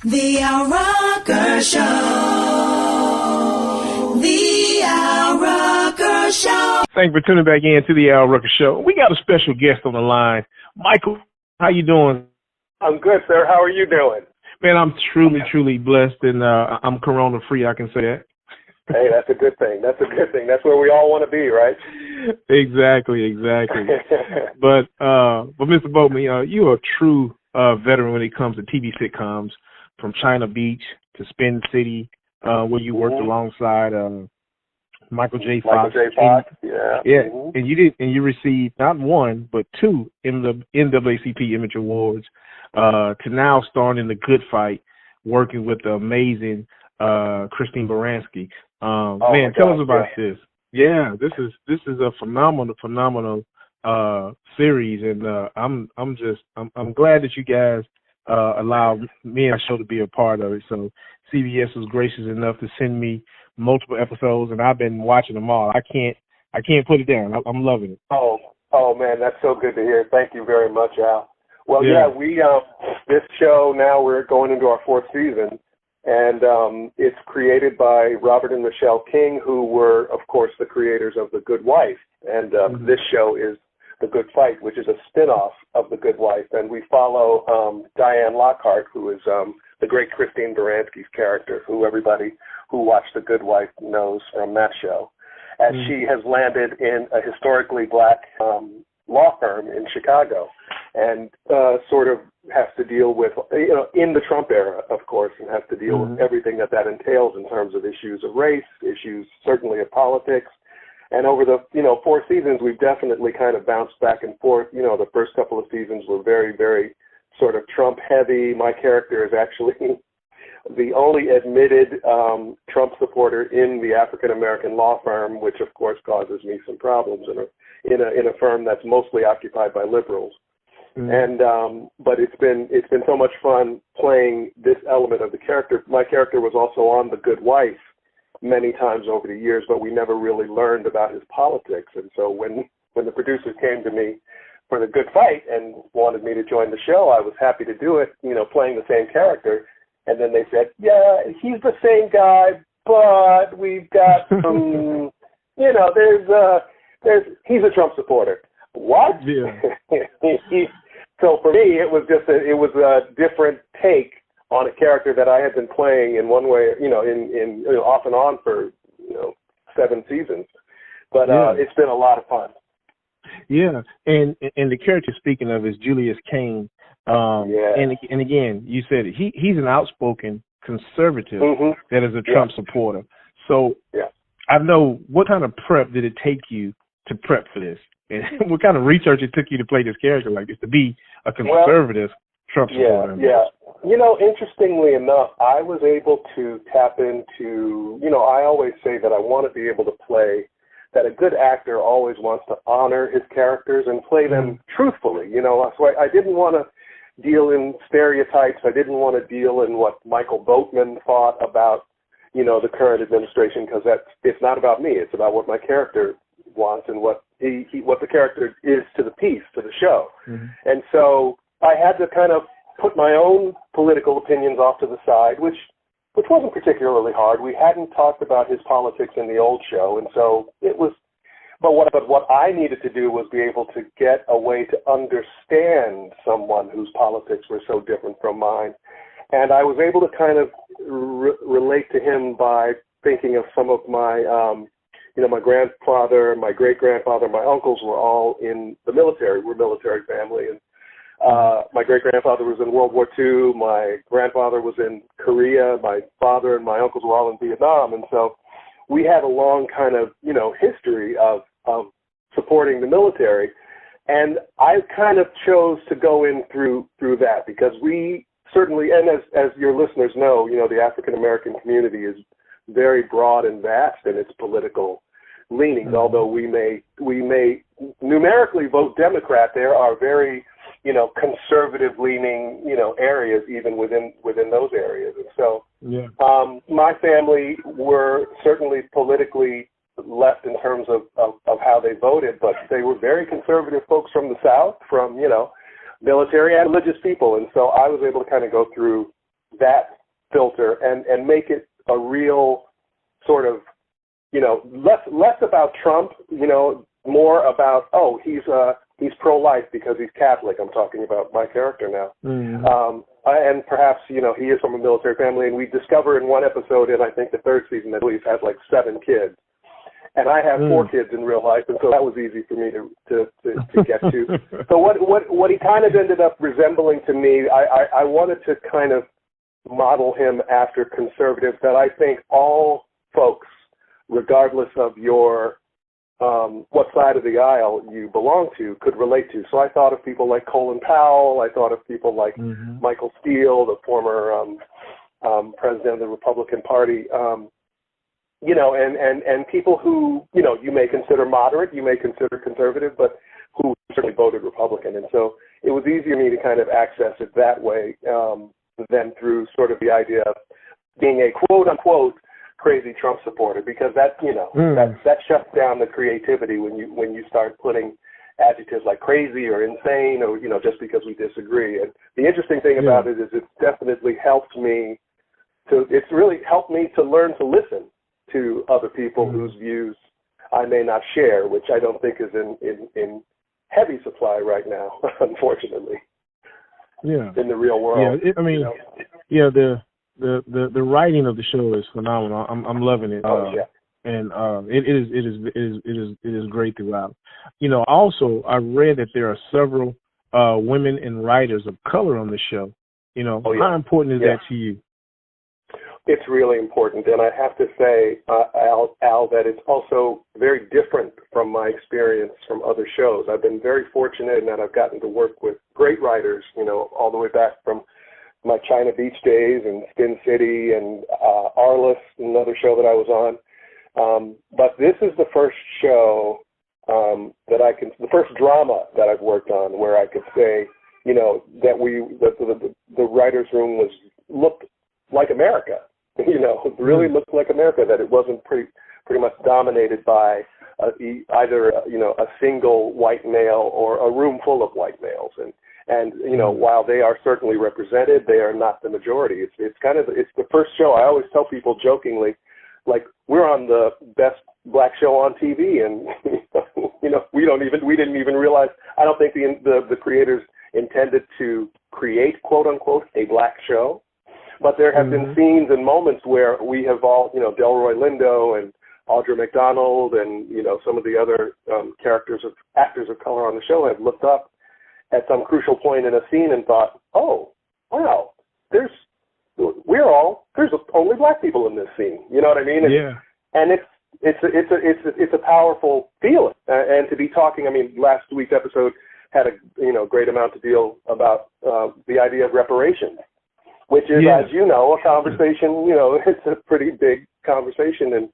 The Al Rocker Show. The Al Rocker Show. Thank you for tuning back in to the Al Rocker Show. We got a special guest on the line. Michael, how you doing? I'm good, sir. How are you doing? Man, I'm truly blessed, and I'm corona-free, I can say that. Hey, that's a good thing. That's a good thing. That's where we all want to be, right? Exactly. But Mr. BoatMan, you're a true veteran when it comes to TV sitcoms, from China Beach to Spin City, where you worked alongside Michael J. Fox. Yeah. And you received not one but two NAACP Image Awards. To now starring in The Good Fight, working with the amazing Christine Baranski. Man, tell us about this. Yeah, this is a phenomenal series, and I'm glad that you guys allowed me and my show to be a part of it. So CBS was gracious enough to send me multiple episodes, and I've been watching them all. I can't put it down. I'm loving it. Oh man, that's so good to hear. Thank you very much, Al. Well, yeah, we this show now we're going into our fourth season, and it's created by Robert and Michelle King, who were, of course, the creators of The Good Wife, and this show is The Good Fight, which is a spin-off of The Good Wife, and we follow Diane Lockhart, who is the great Christine Baranski's character, who everybody who watched The Good Wife knows from that show, as she has landed in a historically black law firm in Chicago, and sort of has to deal with, in the Trump era, of course, and has to deal with everything that entails in terms of issues of race, issues certainly of politics. And over the, 4 seasons, we've definitely kind of bounced back and forth. The first couple of seasons were very, very sort of Trump heavy. My character is actually the only admitted Trump supporter in the African-American law firm, which of course causes me some problems in a firm that's mostly occupied by liberals. And but it's been so much fun playing this element of the character. My character was also on The Good Wife many times over the years, but we never really learned about his politics. And so when the producers came to me for The Good Fight and wanted me to join the show, I was happy to do it, playing the same character. And then they said, yeah, he's the same guy, but we've got some, he's a Trump supporter. What? Yeah. So for me, it was a different take on a character that I had been playing in one way, in off and on for 7 seasons. But it's been a lot of fun. Yeah, and the character speaking of is Julius Kane. And again, you said he's an outspoken conservative that is a Trump supporter. So I know, what kind of prep did it take you to prep for this? And what kind of research it took you to play this character like this, to be a conservative Trump supporter? Yeah. Interestingly enough, I was able to tap into, I always say that I want to be able to play, that a good actor always wants to honor his characters and play them truthfully, So I didn't want to deal in stereotypes. I didn't want to deal in what Michael BoatMan thought about, the current administration, because it's not about me. It's about what my character wants and what what the character is to the piece, to the show. And so I had to kind of put my own political opinions off to the side, which wasn't particularly hard. We hadn't talked about his politics in the old show, and so it was. But what I needed to do was be able to get a way to understand someone whose politics were so different from mine, and I was able to kind of relate to him by thinking of some of my. My grandfather, my great-grandfather, my uncles were all in the military. We're a military family. And my great-grandfather was in World War II. My grandfather was in Korea. My father and my uncles were all in Vietnam. And so we had a long kind of, history of supporting the military. And I kind of chose to go in through that because we certainly, and as your listeners know, the African-American community is very broad and vast in its political leanings. Although we may numerically vote Democrat, there are very conservative leaning areas even within those areas. And so my family were certainly politically left in terms of how they voted, but they were very conservative folks from the South, from military and religious people. And so I was able to kind of go through that filter and make it a real sort of, less about Trump, more about, he's pro-life because he's Catholic. I'm talking about my character now. Mm-hmm. And perhaps, he is from a military family, and we discover in one episode in, I think, the third season that he's had like 7 kids. And I have 4 kids in real life, and so that was easy for me to get to. So what he kind of ended up resembling to me, I wanted to kind of model him after conservatives that I think all folks, regardless of your what side of the aisle you belong to, could relate to. So I thought of people like Colin Powell. I thought of people like Michael Steele, the former president of the Republican Party. And people who, you may consider moderate, you may consider conservative, but who certainly voted Republican. And so it was easier for me to kind of access it that way than through sort of the idea of being a quote-unquote crazy Trump supporter, because that shuts down the creativity when you start putting adjectives like crazy or insane or, just because we disagree. And the interesting thing about it is it's definitely it's really helped me to learn to listen to other people whose views I may not share, which I don't think is in heavy supply right now, unfortunately. Yeah. In the real world. Yeah, the writing of the show is phenomenal. I'm loving it. And it is great throughout. Also I read that there are several women and writers of color on the show. How important is that to you? It's really important, and I have to say, Al, that it's also very different from my experience from other shows. I've been very fortunate in that I've gotten to work with great writers, all the way back from my China Beach days and Spin City and Arliss, another show that I was on. But this is the first show the first drama that I've worked on where I could say, that the writer's room looked like America. Really looked like America, that it wasn't pretty much dominated by either a single white male or a room full of white males. And while they are certainly represented, they are not the majority. It's the first show. I always tell people jokingly, like, we're on the best black show on TV, and we didn't even realize. I don't think the creators intended to create, quote unquote, a black show. But there have been scenes and moments where we have all, Delroy Lindo and Audra McDonald and, some of the other actors of color on the show have looked up at some crucial point in a scene and thought, oh, wow, there's only black people in this scene. You know what I mean? And it's a powerful feeling. And to be talking, last week's episode had a great amount to deal about the idea of reparations, which is, as you know, a conversation, it's a pretty big conversation in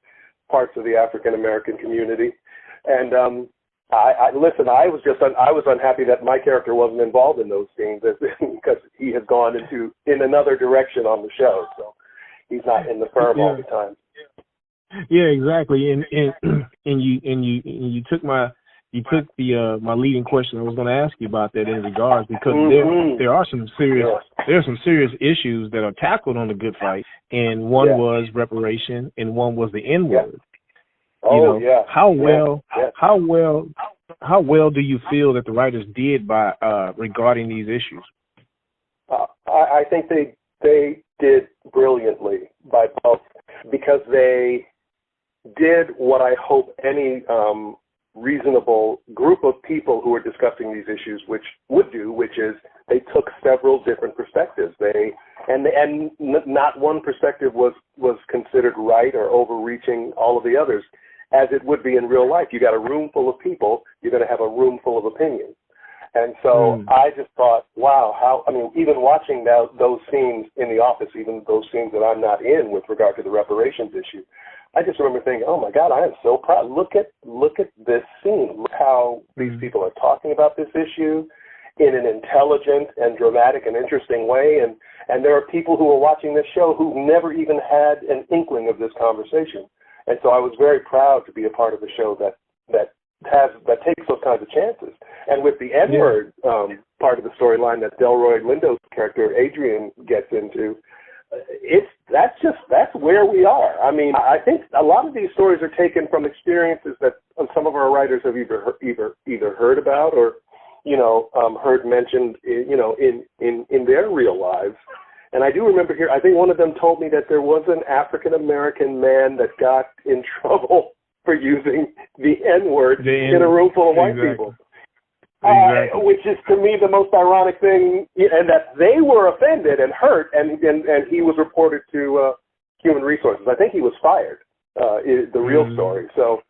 parts of the African American community. And I was unhappy that my character wasn't involved in those scenes because he has gone in another direction on the show. So he's not in the firm all the time. Yeah, exactly. And you took my leading question. I was going to ask you about that in regards, because there are some serious issues that are tackled on The Good Fight, and one was reparation, and one was the N-word. How well do you feel that the writers did by regarding these issues? I think they did brilliantly by both, because they did what I hope any reasonable group of people who are discussing these issues which is they took several different perspectives. And not one perspective was considered right or overreaching all of the others, as it would be in real life. You got a room full of people, you're going to have a room full of opinions. And so I just thought, wow, even watching those scenes in the office, even those scenes that I'm not in with regard to the reparations issue, I just remember thinking, oh my God, I am so proud. Look at this scene. Look how these people are talking about this issue in an intelligent and dramatic and interesting way. And there are people who are watching this show who never even had an inkling of this conversation. And so I was very proud to be a part of the show that takes those kinds of chances. And with the N-word part of the storyline that Delroy Lindo's character Adrian gets into, that's where we are. I mean, I think a lot of these stories are taken from experiences that some of our writers have either heard about or, heard mentioned, in their real lives. And I do remember here, I think one of them told me that there was an African-American man that got in trouble for using the N-word in a room full of white people. Exactly. Which is, to me, the most ironic thing, and that they were offended and hurt, and he was reported to Human Resources. I think he was fired, is the real story. So,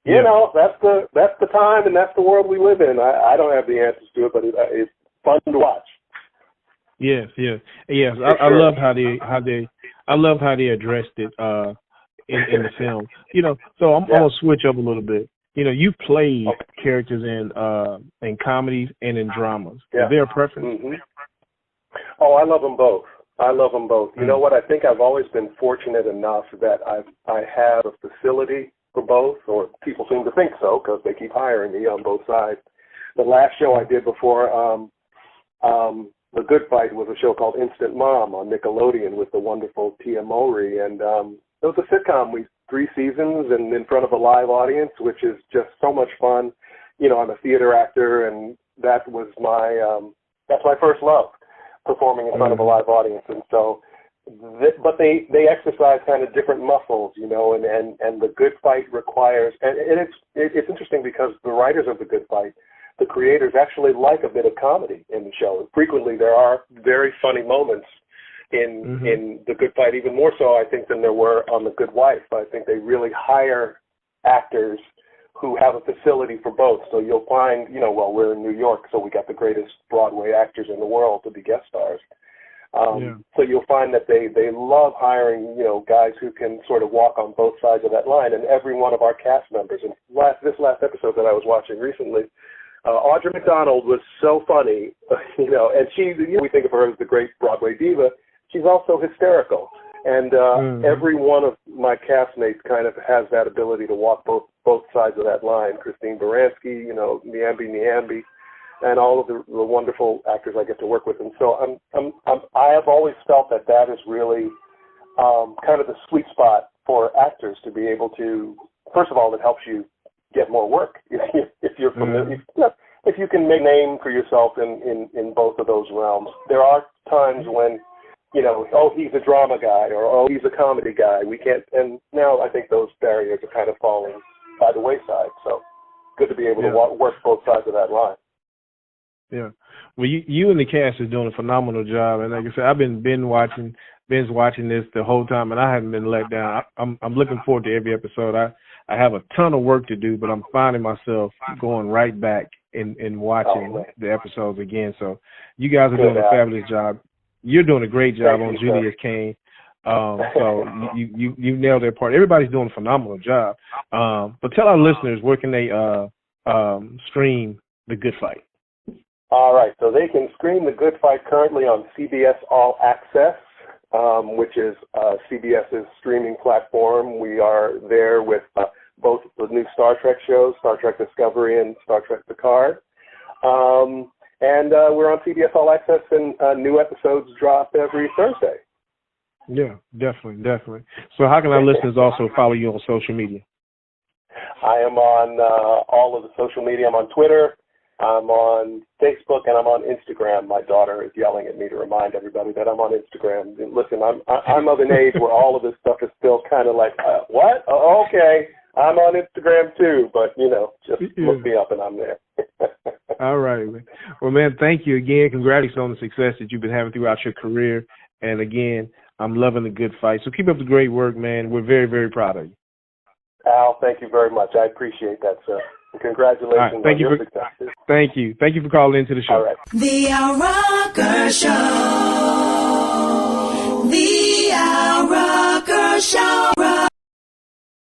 that's the time and that's the world we live in. I don't have the answers to it, but it's fun to watch. Yes. I love how they addressed it in the film. So I'm gonna switch up a little bit. You played characters in comedies and in dramas. Yeah. Is there a preference? Mm-hmm. Oh, I love them both. You know what? I think I've always been fortunate enough that I have a facility for both, or people seem to think so because they keep hiring me on both sides. The last show I did before The Good Fight was a show called Instant Mom on Nickelodeon with the wonderful Tia Mowry, and it was a sitcom. 3 seasons and in front of a live audience, which is just so much fun. I'm a theater actor, and that's my first love, performing in front of a live audience. And so, but they exercise kind of different muscles, and The Good Fight requires, and it's interesting because the writers of The Good Fight, the creators, actually like a bit of comedy in the show. Frequently, there are very funny moments in The Good Fight, even more so, I think, than there were on The Good Wife. I think they really hire actors who have a facility for both. So you'll find, we're in New York, so we got the greatest Broadway actors in the world to be guest stars. So you'll find that they love hiring, guys who can sort of walk on both sides of that line. And every one of our cast members, and this last episode that I was watching recently, Audra McDonald was so funny, and she, we think of her as the great Broadway diva. She's also hysterical, and every one of my castmates kind of has that ability to walk both sides of that line. Christine Baranski, Niambi, and all of the wonderful actors I get to work with. And so I have always felt that is really kind of the sweet spot for actors to be able to. First of all, it helps you get more work if you're familiar. If you can make a name for yourself in both of those realms. There are times when, he's a drama guy, or he's a comedy guy. We can't, and now I think those barriers are kind of falling by the wayside. So good to be able to work both sides of that line. Yeah. Well, you and the cast is doing a phenomenal job, and like I said, I've been binge watching this the whole time, and I haven't been let down. I'm looking forward to every episode. I have a ton of work to do, but I'm finding myself going right back and watching the episodes again. So you guys are doing a fabulous job. You're doing a great job on Julius Cain. So you nailed that part. Everybody's doing a phenomenal job. But tell our listeners, where can they stream The Good Fight? All right, so they can stream The Good Fight currently on CBS All Access, which is CBS's streaming platform. We are there with both the new Star Trek shows, Star Trek Discovery and Star Trek Picard. And we're on CBS All Access, and new episodes drop every Thursday. Yeah, definitely. So how can our listeners also follow you on social media? I am on all of the social media. I'm on Twitter, I'm on Facebook, and I'm on Instagram. My daughter is yelling at me to remind everybody that I'm on Instagram. Listen, I'm of an age where all of this stuff is still kind of like, what? Oh, okay, I'm on Instagram too, but, just look me up and I'm there. All right, man. Well, man, thank you again. Congratulations on the success that you've been having throughout your career. And again, I'm loving The Good Fight. So keep up the great work, man. We're very, very proud of you. Al, thank you very much. I appreciate that, sir. And congratulations on your success. Thank you. Thank you for calling into the show. All right. The Al Rocker Show. The Al Rocker Show.